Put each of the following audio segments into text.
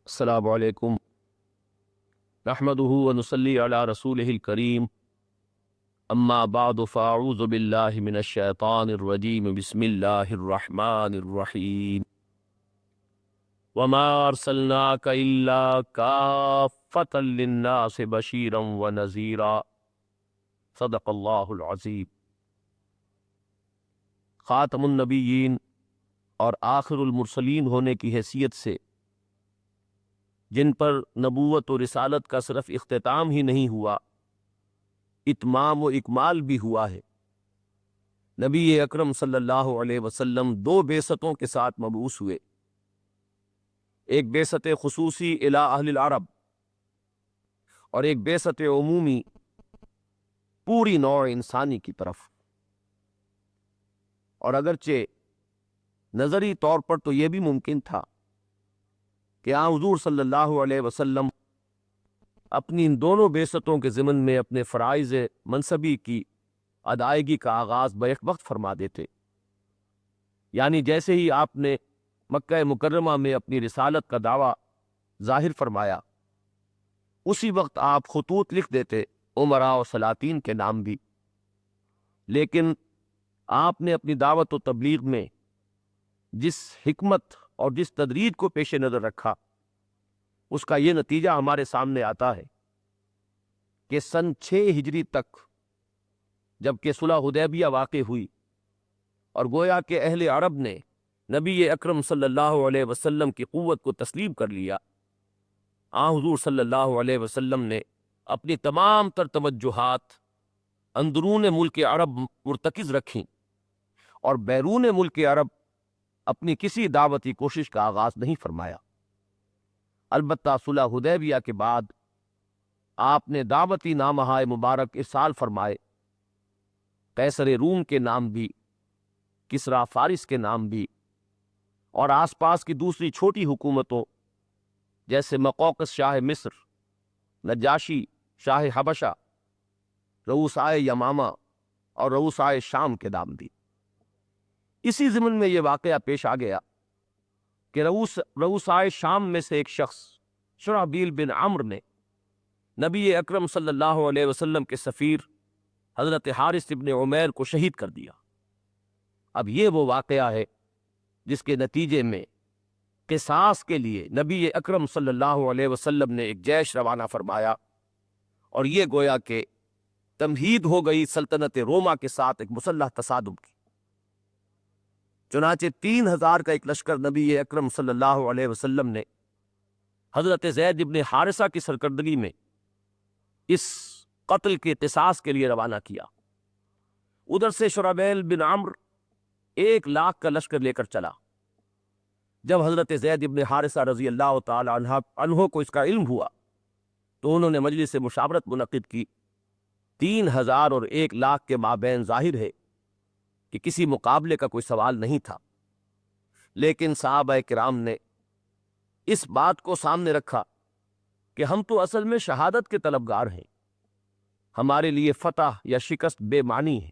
السلام علیکم نحمده ونصلی علی رسولہ الکریم اما بعد فاعوذ باللہ من الشیطان الرجیم بسم اللہ الرحمن الرحیم وما ارسلناک الا کافۃ للناس بشیرا ونذیرا صدق اللہ العظیم۔ خاتم النبیین اور آخر المرسلین ہونے کی حیثیت سے جن پر نبوت و رسالت کا صرف اختتام ہی نہیں ہوا، اتمام و اکمال بھی ہوا ہے۔ نبی اکرم صلی اللہ علیہ وسلم دو بعثتوں کے ساتھ مبعوث ہوئے، ایک بعثت خصوصی الی اہل العرب اور ایک بعثت عمومی پوری نوع انسانی کی طرف۔ اور اگرچہ نظری طور پر تو یہ بھی ممکن تھا کہ حضور صلی اللہ علیہ وسلم اپنی ان دونوں بعثتوں کے ضمن میں اپنے فرائض منصبی کی ادائیگی کا آغاز بیک وقت فرما دیتے، یعنی جیسے ہی آپ نے مکہ مکرمہ میں اپنی رسالت کا دعویٰ ظاہر فرمایا، اسی وقت آپ خطوط لکھ دیتے امراء و سلاطین کے نام بھی۔ لیکن آپ نے اپنی دعوت و تبلیغ میں جس حکمت اور جس تدریج کو پیش نظر رکھا، اس کا یہ نتیجہ ہمارے سامنے آتا ہے کہ سن 6 ہجری تک جبکہ صلح حدیبیہ واقع ہوئی اور گویا کہ اہل عرب نے نبی اکرم صلی اللہ علیہ وسلم کی قوت کو تسلیم کر لیا، حضور صلی اللہ علیہ وسلم نے اپنی تمام تر توجہات اندرون ملک عرب مرتکز رکھیں اور بیرون ملک عرب اپنی کسی دعوتی کوشش کا آغاز نہیں فرمایا۔ البتہ صلح حدیبیہ کے بعد آپ نے دعوتی نامہ مبارک ارسال فرمائے، قیصر روم کے نام بھی، کسریٰ فارس کے نام بھی، اور آس پاس کی دوسری چھوٹی حکومتوں جیسے مقوقس شاہ مصر، نجاشی شاہ حبشہ، رؤسائے یمامہ اور رؤسائے شام کے نام بھی۔ اسی ضمن میں یہ واقعہ پیش آ گیا کہ رؤسائے شام میں سے ایک شخص شرحبیل بن عمرو نے نبی اکرم صلی اللہ علیہ وسلم کے سفیر حضرت حارث ابن عمیر کو شہید کر دیا۔ اب یہ وہ واقعہ ہے جس کے نتیجے میں قصاص کے لیے نبی اکرم صلی اللہ علیہ وسلم نے ایک جیش روانہ فرمایا، اور یہ گویا کہ تمہید ہو گئی سلطنت روما کے ساتھ ایک مسلح تصادم کی۔ چنانچہ 3000 کا ایک لشکر نبی اکرم صلی اللہ علیہ وسلم نے حضرت زید ابن حارثہ کی سرکردگی میں اس قتل کے قصاص کے لیے روانہ کیا۔ ادھر سے شرحبیل بن عمرو 1,00,000 کا لشکر لے کر چلا۔ جب حضرت زید ابن حارثہ رضی اللہ تعالی عنہ کو اس کا علم ہوا تو انہوں نے مجلس مشاورت منعقد کی۔ 3000 اور 1,00,000 کے مابین ظاہر ہے کہ کسی مقابلے کا کوئی سوال نہیں تھا، لیکن صحابہ کرام نے اس بات کو سامنے رکھا کہ ہم تو اصل میں شہادت کے طلبگار ہیں، ہمارے لیے فتح یا شکست بے معنی ہے،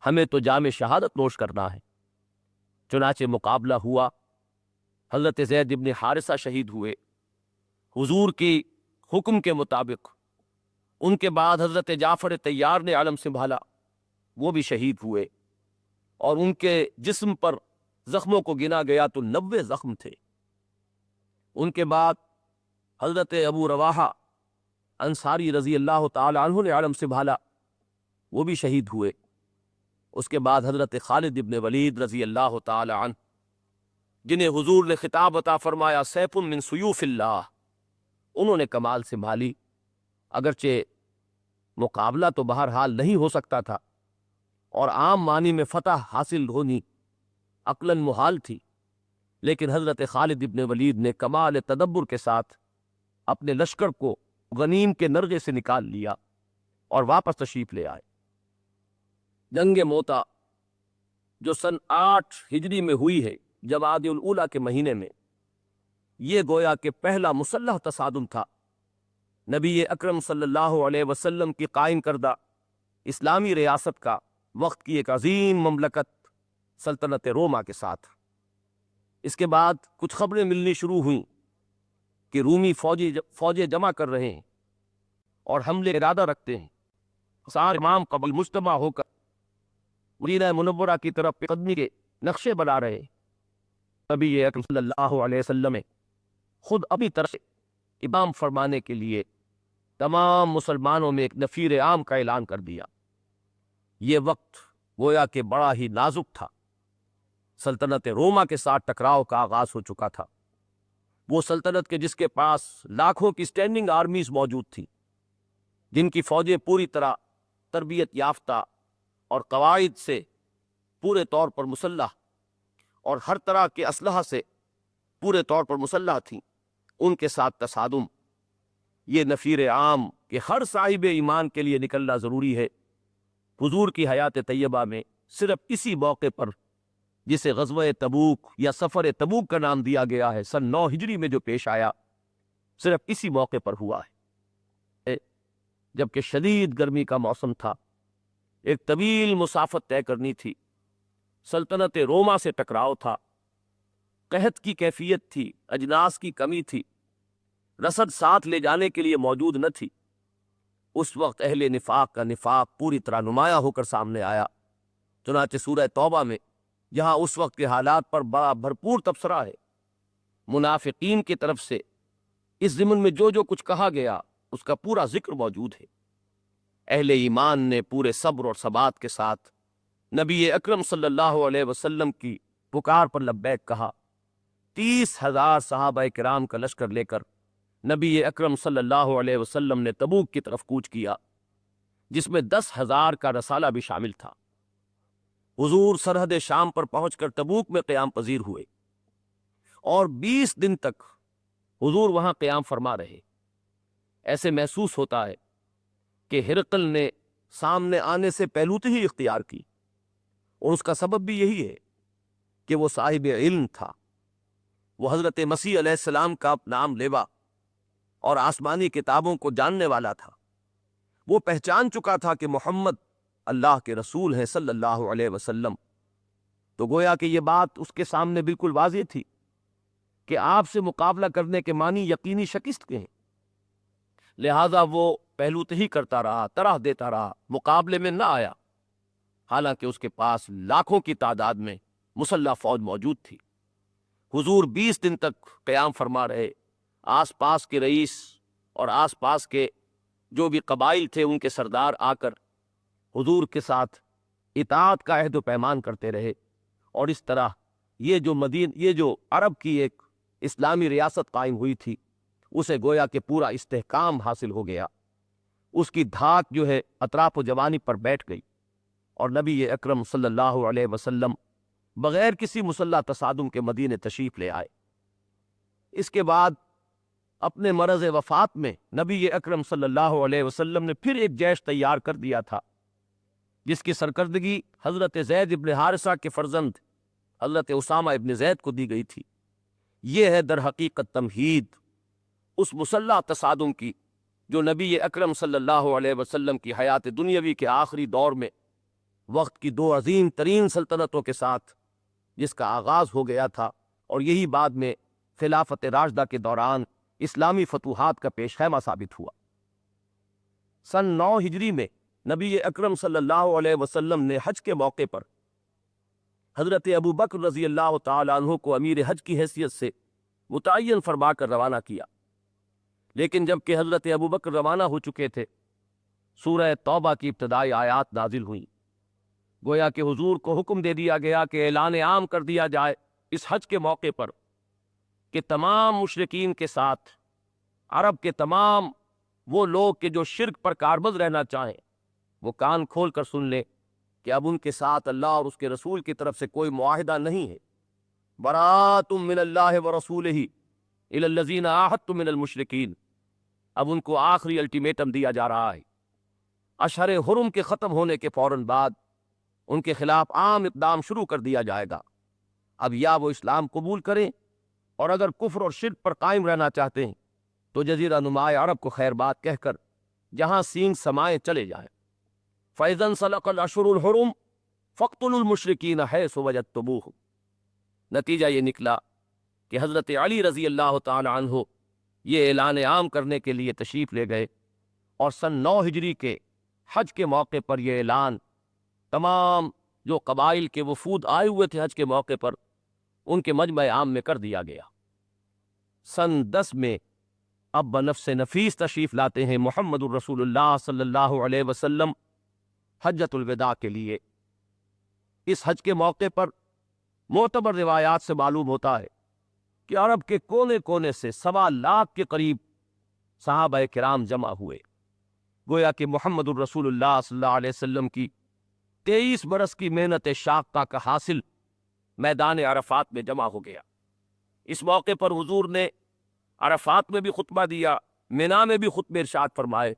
ہمیں تو جام شہادت نوش کرنا ہے۔ چنانچہ مقابلہ ہوا، حضرت زید ابن حارثہ شہید ہوئے حضور کی حکم کے مطابق۔ ان کے بعد حضرت جعفر طیار نے علم سنبھالا، وہ بھی شہید ہوئے، اور ان کے جسم پر زخموں کو گنا گیا تو 90 زخم تھے۔ ان کے بعد حضرت ابو رواحہ انصاری رضی اللہ تعالی عنہ نے علم سنبھالا، وہ بھی شہید ہوئے۔ اس کے بعد حضرت خالد ابن ولید رضی اللہ تعالی عنہ، جنہیں حضور نے خطاب عطا فرمایا سیف من سیوف اللہ، انہوں نے کمال سنبھالی۔ اگرچہ مقابلہ تو بہرحال نہیں ہو سکتا تھا اور عام معنی میں فتح حاصل ہونی عقلاً محال تھی، لیکن حضرت خالد ابن ولید نے کمال تدبر کے ساتھ اپنے لشکر کو غنیم کے نرغے سے نکال لیا اور واپس تشریف لے آئے۔ جنگ موتا جو سن 8 ہجری میں ہوئی ہے جمادی الاولیٰ کے مہینے میں، یہ گویا کہ پہلا مسلح تصادم تھا نبی اکرم صلی اللہ علیہ وسلم کی قائم کردہ اسلامی ریاست کا، وقت کی ایک عظیم مملکت سلطنت روما کے ساتھ۔ اس کے بعد کچھ خبریں ملنی شروع ہوئیں کہ رومی فوجیں جمع کر رہے ہیں اور حملے ارادہ رکھتے ہیں، سارے امام قبل مجتمع ہو کر مدینہ منورہ کی طرف قدمی کے نقشے بنا رہے ہیں۔ نبی اکرم صلی اللہ علیہ وسلم نے خود اپنی طرف سے امام فرمانے کے لیے تمام مسلمانوں میں ایک نفیر عام کا اعلان کر دیا۔ یہ وقت گویا کہ بڑا ہی نازک تھا، سلطنت روما کے ساتھ ٹکراؤ کا آغاز ہو چکا تھا، وہ سلطنت کے جس کے پاس لاکھوں کی اسٹینڈنگ آرمیز موجود تھیں، جن کی فوجیں پوری طرح تربیت یافتہ اور قواعد سے پورے طور پر مسلح اور ہر طرح کے اسلحہ سے پورے طور پر مسلح تھیں، ان کے ساتھ تصادم یہ نفیر عام کہ ہر صاحب ایمان کے لیے نکلنا ضروری ہے۔ حضور کی حیات طیبہ میں صرف اسی موقع پر، جسے غزوہ تبوک یا سفر تبوک کا نام دیا گیا ہے، سن 9 ہجری میں جو پیش آیا، صرف اسی موقع پر ہوا ہے، جبکہ شدید گرمی کا موسم تھا، ایک طویل مسافت طے کرنی تھی، سلطنت روما سے ٹکراؤ تھا، قحط کی کیفیت تھی، اجناس کی کمی تھی، رسد ساتھ لے جانے کے لیے موجود نہ تھی۔ اس وقت اہل نفاق کا نفاق پوری طرح نمایاں ہو کر سامنے آیا۔ چنانچہ سورہ توبہ میں جہاں اس وقت کے حالات پر بڑا بھرپور تبصرہ ہے، منافقین کی طرف سے اس ضمن میں جو کچھ کہا گیا اس کا پورا ذکر موجود ہے۔ اہل ایمان نے پورے صبر اور ثبات کے ساتھ نبی اکرم صلی اللہ علیہ وسلم کی پکار پر لبیک کہا۔ 30,000 صحابہ کرام کا لشکر لے کر نبی اکرم صلی اللہ علیہ وسلم نے تبوک کی طرف کوچ کیا، جس میں 10,000 کا رسالہ بھی شامل تھا۔ حضور سرحد شام پر پہنچ کر تبوک میں قیام پذیر ہوئے اور 20 دن تک حضور وہاں قیام فرما رہے۔ ایسے محسوس ہوتا ہے کہ ہرقل نے سامنے آنے سے پہلوتی ہی اختیار کی، اور اس کا سبب بھی یہی ہے کہ وہ صاحب علم تھا، وہ حضرت مسیح علیہ السلام کا نام لیوا اور آسمانی کتابوں کو جاننے والا تھا۔ وہ پہچان چکا تھا کہ محمد اللہ کے رسول ہیں صلی اللہ علیہ وسلم، تو گویا کہ یہ بات اس کے سامنے بالکل واضح تھی کہ آپ سے مقابلہ کرنے کے معنی یقینی شکست کے ہیں، لہذا وہ پہلوت ہی کرتا رہا، طرح دیتا رہا، مقابلے میں نہ آیا، حالانکہ اس کے پاس لاکھوں کی تعداد میں مسلح فوج موجود تھی۔ حضور 20 دن تک قیام فرما رہے، آس پاس کے رئیس اور آس پاس کے جو بھی قبائل تھے ان کے سردار آ کر حضور کے ساتھ اطاعت کا عہد و پیمان کرتے رہے، اور اس طرح یہ جو عرب کی ایک اسلامی ریاست قائم ہوئی تھی اسے گویا کہ پورا استحکام حاصل ہو گیا، اس کی دھاک جو ہے اطراف و جوانی پر بیٹھ گئی، اور نبی اکرم صلی اللہ علیہ وسلم بغیر کسی مسلح تصادم کے مدینے تشریف لے آئے۔ اس کے بعد اپنے مرض وفات میں نبی اکرم صلی اللہ علیہ وسلم نے پھر ایک جیش تیار کر دیا تھا، جس کی سرکردگی حضرت زید ابن حارثہ کے فرزند حضرت اسامہ ابن زید کو دی گئی تھی۔ یہ ہے در حقیقت تمہید اس مسلح تصادم کی جو نبی اکرم صلی اللہ علیہ وسلم کی حیات دنیاوی کے آخری دور میں وقت کی 2 عظیم ترین سلطنتوں کے ساتھ جس کا آغاز ہو گیا تھا، اور یہی بعد میں خلافت راشدہ کے دوران اسلامی فتوحات کا پیش خیمہ ثابت ہوا۔ سن 9 ہجری میں نبی اکرم صلی اللہ علیہ وسلم نے حج کے موقع پر حضرت ابو بکر رضی اللہ تعالیٰ عنہ کو امیر حج کی حیثیت سے متعین فرما کر روانہ کیا، لیکن جب کہ حضرت ابو بکر روانہ ہو چکے تھے، سورہ توبہ کی ابتدائی آیات نازل ہوئیں، گویا کہ حضور کو حکم دے دیا گیا کہ اعلان عام کر دیا جائے اس حج کے موقع پر کہ تمام مشرکین کے ساتھ عرب کے تمام وہ لوگ کہ جو شرک پر کاربند رہنا چاہیں وہ کان کھول کر سن لیں کہ اب ان کے ساتھ اللہ اور اس کے رسول کی طرف سے کوئی معاہدہ نہیں ہے۔ برات من اللہ ورسولہ الی الذین عاہدتم من المشرکین، اب ان کو آخری الٹیمیٹم دیا جا رہا ہے۔ اشہر حرم کے ختم ہونے کے فوراً بعد ان کے خلاف عام اقدام شروع کر دیا جائے گا۔ اب یا وہ اسلام قبول کریں، اور اگر کفر اور شرک پر قائم رہنا چاہتے ہیں تو جزیرہ نماء عرب کو خیر بات کہہ کر جہاں سینگ سمائے چلے جائیں۔ فَإِذَا انْسَلَخَ الْأَشْهُرُ الْحُرُمُ فَاقْتُلُوا الْمُشْرِكِينَ حَيْثُ وَجَدتُّمُوهُمْ۔ نتیجہ یہ نکلا کہ حضرت علی رضی اللہ تعالی عنہ یہ اعلان عام کرنے کے لیے تشریف لے گئے، اور سن 9 ہجری کے حج کے موقع پر یہ اعلان تمام جو قبائل کے وفود آئے ہوئے تھے حج کے موقع پر، ان کے مجمع عام میں کر دیا گیا۔ سن 10 میں اب بنفس نفیس تشریف لاتے ہیں محمد الرسول اللہ صلی اللہ علیہ وسلم حجۃ الوداع کے لیے۔ اس حج کے موقع پر معتبر روایات سے معلوم ہوتا ہے کہ عرب کے کونے کونے سے 1.25 لاکھ کے قریب صحابہ کرام جمع ہوئے، گویا کہ محمد الرسول اللہ صلی اللہ علیہ وسلم کی 23 برس کی محنت شاقہ کا حاصل میدان عرفات میں جمع ہو گیا۔ اس موقع پر حضور نے عرفات میں بھی خطبہ دیا، مینا میں بھی خطبے ارشاد فرمائے،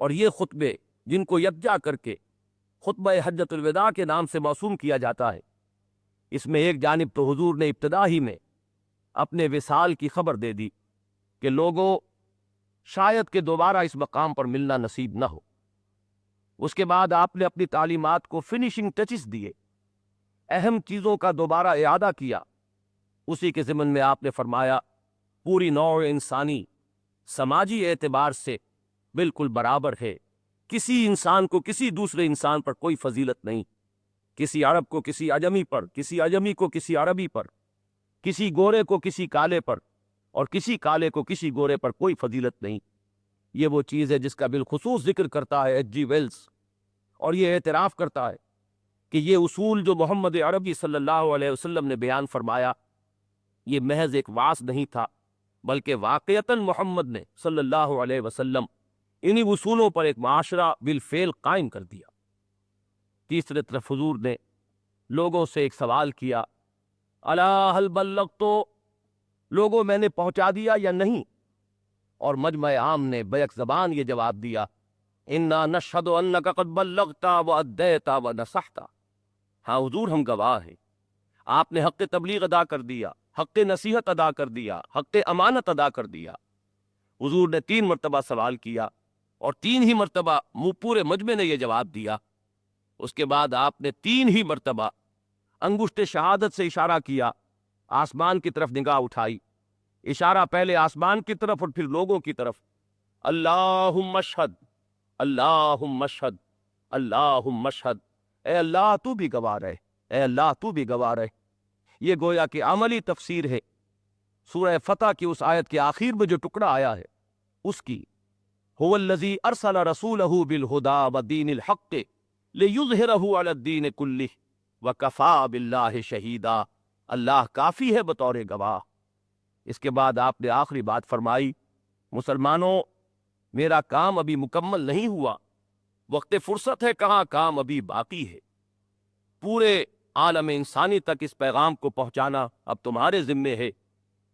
اور یہ خطبے جن کو یکجا کر کے خطبہ حجۃ الوداع کے نام سے موسوم کیا جاتا ہے، اس میں ایک جانب تو حضور نے ابتدا ہی میں اپنے وصال کی خبر دے دی کہ لوگوں شاید کہ دوبارہ اس مقام پر ملنا نصیب نہ ہو۔ اس کے بعد آپ نے اپنی تعلیمات کو فنیشنگ ٹچز دیے، اہم چیزوں کا دوبارہ اعادہ کیا۔ اسی کے ضمن میں آپ نے فرمایا پوری نوع انسانی سماجی اعتبار سے بالکل برابر ہے، کسی انسان کو کسی دوسرے انسان پر کوئی فضیلت نہیں، کسی عرب کو کسی عجمی پر، کسی عجمی کو کسی عربی پر، کسی گورے کو کسی کالے پر، اور کسی کالے کو کسی گورے پر کوئی فضیلت نہیں۔ یہ وہ چیز ہے جس کا بالخصوص ذکر کرتا ہے ایچ جی ویلز، اور یہ اعتراف کرتا ہے کہ یہ اصول جو محمد عربی صلی اللہ علیہ وسلم نے بیان فرمایا، یہ محض ایک وعظ نہیں تھا، بلکہ واقعتاً محمد نے صلی اللہ علیہ وسلم انہی اصولوں پر ایک معاشرہ بالفعل قائم کر دیا۔ تیسرے طرف حضور نے لوگوں سے ایک سوال کیا، الا هل بلغت، لوگوں میں نے پہنچا دیا یا نہیں؟ اور مجمع عام نے بیک زبان یہ جواب دیا، انا نشہد انک قد بلغت وادیت ونصحت، ہاں حضور ہم گواہ ہیں، آپ نے حق تبلیغ ادا کر دیا، حق نصیحت ادا کر دیا، حق امانت ادا کر دیا۔ حضور نے 3 مرتبہ سوال کیا، اور 3 ہی مرتبہ پورے مجمع نے یہ جواب دیا۔ اس کے بعد آپ نے 3 ہی مرتبہ انگشت شہادت سے اشارہ کیا، آسمان کی طرف نگاہ اٹھائی، اشارہ پہلے آسمان کی طرف اور پھر لوگوں کی طرف، اللہم اشہد، اللہم اشہد، اللہم اشہد، اے اللہ تو بھی گواہ رہے، اے اللہ تو بھی گواہ رہے۔ یہ گویا کہ عملی تفسیر ہے سورہ فتح کی اس آیت کے آخر میں جو ٹکڑا آیا ہے اس کی، هو الذی ارسل رسولہ بالہدی ودین الحق لیظہرہ علی الدین کلہ وکفی باللہ شہیدا، اللہ کافی ہے بطور گواہ۔ اس کے بعد آپ نے آخری بات فرمائی، مسلمانوں میرا کام ابھی مکمل نہیں ہوا، وقت فرصت ہے، کہاں کام ابھی باقی ہے، پورے عالم انسانی تک اس پیغام کو پہنچانا اب تمہارے ذمے ہے،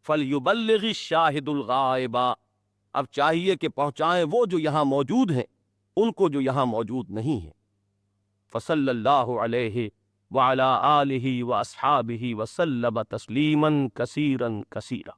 فَلْيُبَلِّغِ الشَّاهِدُ الْغَائِبَ، اب چاہیے کہ پہنچائیں وہ جو یہاں موجود ہیں ان کو جو یہاں موجود نہیں ہیں۔ فصلی اللہ علیہ وعلی آلہ واصحابہ وسلم تسلیما کثیرا کثیرا۔